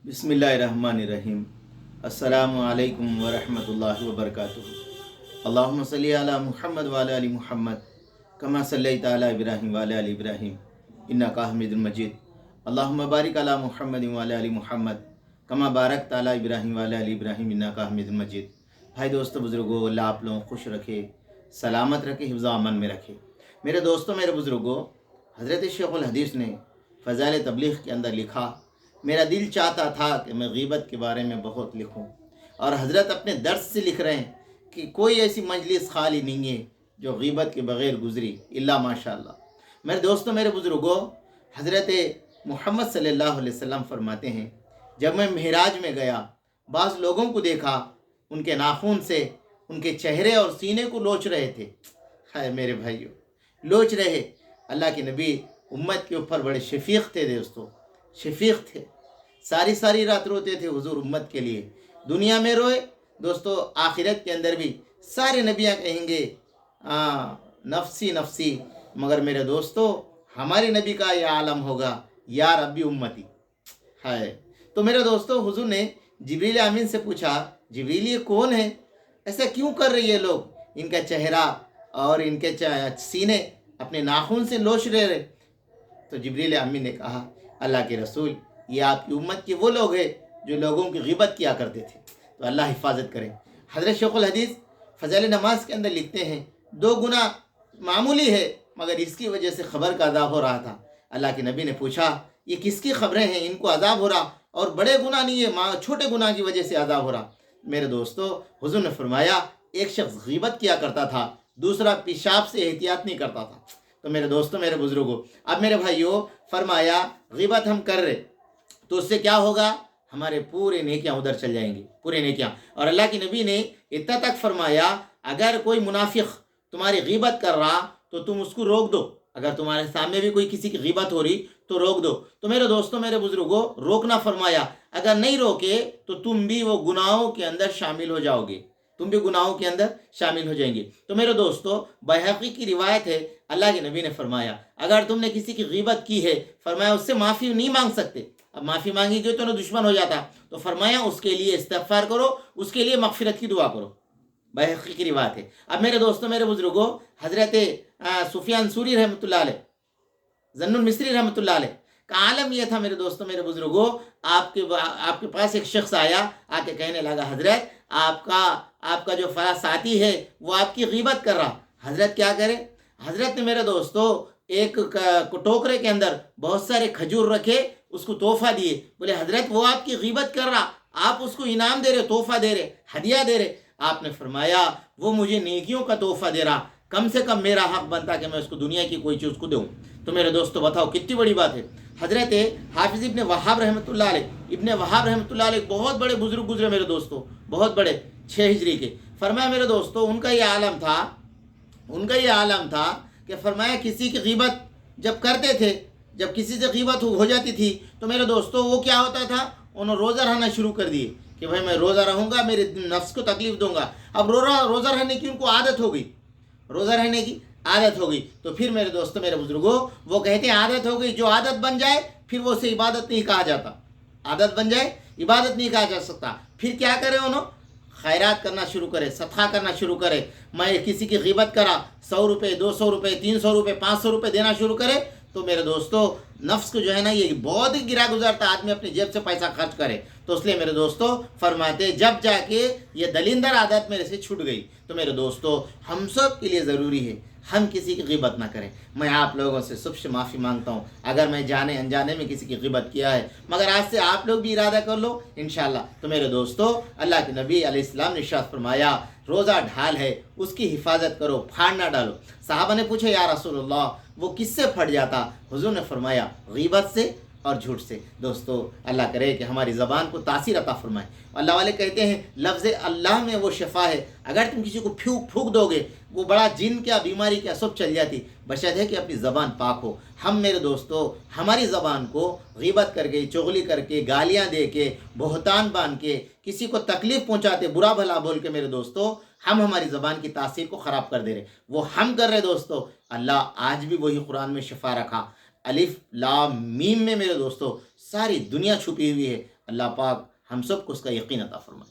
बिस्मिल्लाहिर्रहमानिर्रहीम। अस्सलामु अलैकुम वरहमतुल्लाहि वबरकातुहू। अल्लाहुम्मा सल्ली अला मुहम्मद व अला आलि मुहम्मद कमा सल्लैता अला इब्राहीम व अला आलि इब्राहीम इन्नका हमीदुम मजीद। अल्लाहुम्मा बारिक अला मुहम्मद व अला आलि मुहम्मद कमा बारकता अला इब्राहीम व अला आलि इब्राहीम इन्नका हमीदुम मजीद। भाई दोस्तों बुज़ुर्गों, अल्लाह आप लोगों को खुश रखे, सलामत रखे, हिफ्ज़ व अमन में रखे। मेरे दोस्तों, मेरे बुज़ुर्गों, हज़रत शेखुल हदीस ने फ़ज़ाइल तबलीग़ के अंदर लिखा, मेरा दिल चाहता था कि मैं गीबत के बारे में बहुत लिखूं, और हज़रत अपने दर्स से लिख रहे हैं कि कोई ऐसी मजलिस खाली नहीं है जो गीबत के बग़ैर गुज़री इल्ला माशाअल्लाह। मेरे दोस्तों, मेरे बुज़ुर्गों, हज़रत मुहम्मद सल्लल्लाहु अलैहि वसल्लम फरमाते हैं, जब मैं महराज में गया, बाज़ लोगों को देखा, उनके नाखून से उनके चेहरे और सीने को लोच रहे थे। हाय मेरे भाइयों, लोच रहे। अल्लाह के नबी उम्मत के ऊपर बड़े शफीक़ थे दोस्तों, शफीक़ थे। सारी सारी रात रोते थे हुजूर उम्मत के लिए। दुनिया में रोए दोस्तों, आखिरत के अंदर भी सारे नबियाँ कहेंगे नफसी नफसी, मगर मेरे दोस्तों हमारे नबी का यह आलम होगा, या रब्बी उम्मती। है तो मेरे दोस्तों, हुजूर ने जिब्रील अमीन से पूछा, जिब्रील ये कौन है, ऐसा क्यों कर रहे ये लोग, इनका चेहरा और इनके सीने अपने नाखून से लोच रहे। तो जिब्रील अमीन ने कहा, अल्लाह के रसूल, ये आपकी उम्मत के वो लोग हैं जो लोगों की गिबत किया करते थे। तो अल्लाह हिफाजत करे। हज़रत शेखुल हदीस फ़ज़ाइल नमाज के अंदर लिखते हैं, दो गुना मामूली है मगर इसकी वजह से ख़बर का अज़ाब हो रहा था। अल्लाह के नबी ने पूछा, ये किसकी ख़बरें हैं, इनको अज़ाब हो रहा, और बड़े गुनाह नहीं है, छोटे गुनाह की वजह से अज़ाब हो रहा। मेरे दोस्तों, हुज़ूर ने फरमाया, एक शख्स गिबत किया करता था, दूसरा पेशाब से एहतियात नहीं करता था। तो मेरे दोस्तों, मेरे बुज़ुर्गों, अब मेरे भाइयों, फरमाया गिबत हम कर रहे तो उससे क्या होगा, हमारे पूरे नेकियां उधर चल जाएंगी, पूरे नेकियां। और अल्लाह के नबी ने इतना तक फरमाया, अगर कोई मुनाफिक तुम्हारी गिबत कर रहा तो तुम उसको रोक दो। अगर तुम्हारे सामने भी कोई किसी की गिबत हो रही तो रोक दो। तो मेरे दोस्तों, मेरे बुजुर्गों, रोकना फरमाया। अगर नहीं रोके तो तुम भी वो गुनाहों के अंदर शामिल हो जाओगे, तुम भी गुनाहों के अंदर शामिल हो जाएंगे। तो मेरे दोस्तों, बैहक़ी की रिवायत है, अल्लाह के नबी ने फरमाया, अगर तुमने किसी की गिबत की है, फरमाया उससे माफ़ी नहीं मांग सकते। अब माफ़ी मांगेगी तो ना दुश्मन हो जाता। तो फरमाया उसके लिए इस्तिग़फ़ार करो, उसके लिए मग़फ़िरत की दुआ करो। बैहक़ी की रिवायत है। अब मेरे दोस्तों, मेरे बुज़ुर्गों, हज़रत सुफ़ियान सूरी रहमतुल्लाह अलैह, ज़न्नुल मिस्री रहमतुल्लाह अलैह का आलम यह था मेरे दोस्तों, मेरे बुज़ुर्गों, आपके पास एक शख्स आया, आके कहने लगा, हज़रत आपका जो फला साथी है वो आपकी ग़ीबत कर रहा। हज़रत क्या करे, हज़रत ने मेरे दोस्तों एक टोकरे के अंदर बहुत सारे खजूर रखे, उसको तोहफा दिए। बोले, हज़रत वो आपकी ग़ीबत कर रहा, आप उसको इनाम दे रहे, तोहफा दे रहे, हदिया दे रहे। आपने फरमाया, वो मुझे नेकियों का तोहफा दे रहा, कम से कम मेरा हक़ बनता कि मैं उसको दुनिया की कोई चीज़ को दूँ। तो मेरे दोस्तों बताओ कितनी बड़ी बात है। हज़रत हाफिज़ इब्न वहाब रहमतुल्लाह अलैह, इब्न वहाब रहमतुल्लाह अलैह बहुत बड़े बुजुर्ग गुजरे मेरे दोस्तों, बहुत बड़े, 6 हिजरी के। फरमाया मेरे दोस्तों, उनका ये आलम था कि फरमाया किसी की ग़ीबत जब करते थे, जब किसी से ग़ीबत हो जाती थी तो मेरे दोस्तों वो क्या होता था, उन्होंने रोज़ा रहना शुरू कर दिए कि भाई मैं रोज़ा रहूँगा, मेरे नफ्स को तकलीफ़ दूंगा। अब रोज़ा रहने की उनको आदत हो गई, रोज़ा रहने की आदत हो गई। तो फिर मेरे दोस्तों, मेरे बुजुर्गों, वो कहते हैं आदत हो गई, जो आदत बन जाए फिर वो उसे इबादत नहीं कहा जाता, आदत बन जाए इबादत नहीं कहा जा सकता। फिर क्या करें, उन्होंने खैरात करना शुरू करे, सदका करना शुरू करे। मैं किसी की ग़ीबत करा, 100 रुपये, 200 रुपये, 300 रुपये, 500 रुपये देना शुरू करे, तो मेरे दोस्तों नफ्स को जो है ना, ये बहुत ही गिरा गुजारता आदमी अपनी जेब से पैसा खर्च करे। तो इसलिए मेरे दोस्तों फरमाते, जब जाके ये दलिंदर आदत मेरे से छूट गई। तो मेरे दोस्तों, हम सब के लिए ज़रूरी है हम किसी की ग़ीबत ना करें। मैं आप लोगों से सबसे माफ़ी मांगता हूँ अगर मैं जाने अनजाने में किसी की ग़ीबत किया है, मगर आज से आप लोग भी इरादा कर लो इंशाअल्लाह। तो मेरे दोस्तों, अल्लाह के नबी अलैहिस्सलाम ने इरशाद फरमाया, रोज़ा ढाल है, उसकी हिफाजत करो, फाड़ ना डालो। सहाबा ने पूछा, या रसूलल्लाह वो किससे फट जाता? हुज़ूर ने फरमाया, ग़ीबत से और झूठ से। दोस्तों, अल्लाह करे कि हमारी ज़बान को तासीर अता फरमाए। अल्लाह वाले कहते हैं, लफ्ज़ अल्लाह में वो शफ़ा है, अगर तुम किसी को फूंक दोगे, वो बड़ा जिन क्या बीमारी क्या सब चल जाती, बशर्त है कि अपनी ज़बान पाक हो। हम मेरे दोस्तों हमारी ज़बान को ग़ीबत करके, चुगली करके, गालियाँ दे के, बहतान बांध के, किसी को तकलीफ़ पहुँचाते, बुरा भला बोल के, मेरे दोस्तों हम हमारी ज़बान की तासीर को ख़राब कर दे रहे, वो हम कर रहे। दोस्तों, अल्लाह आज भी वही कुरान में शफ़ा रखा, الف لام میم میں میرے دوستو ساری دنیا چھپی ہوئی ہے۔ اللہ پاک ہم سب کو اس کا یقین عطا فرمائے۔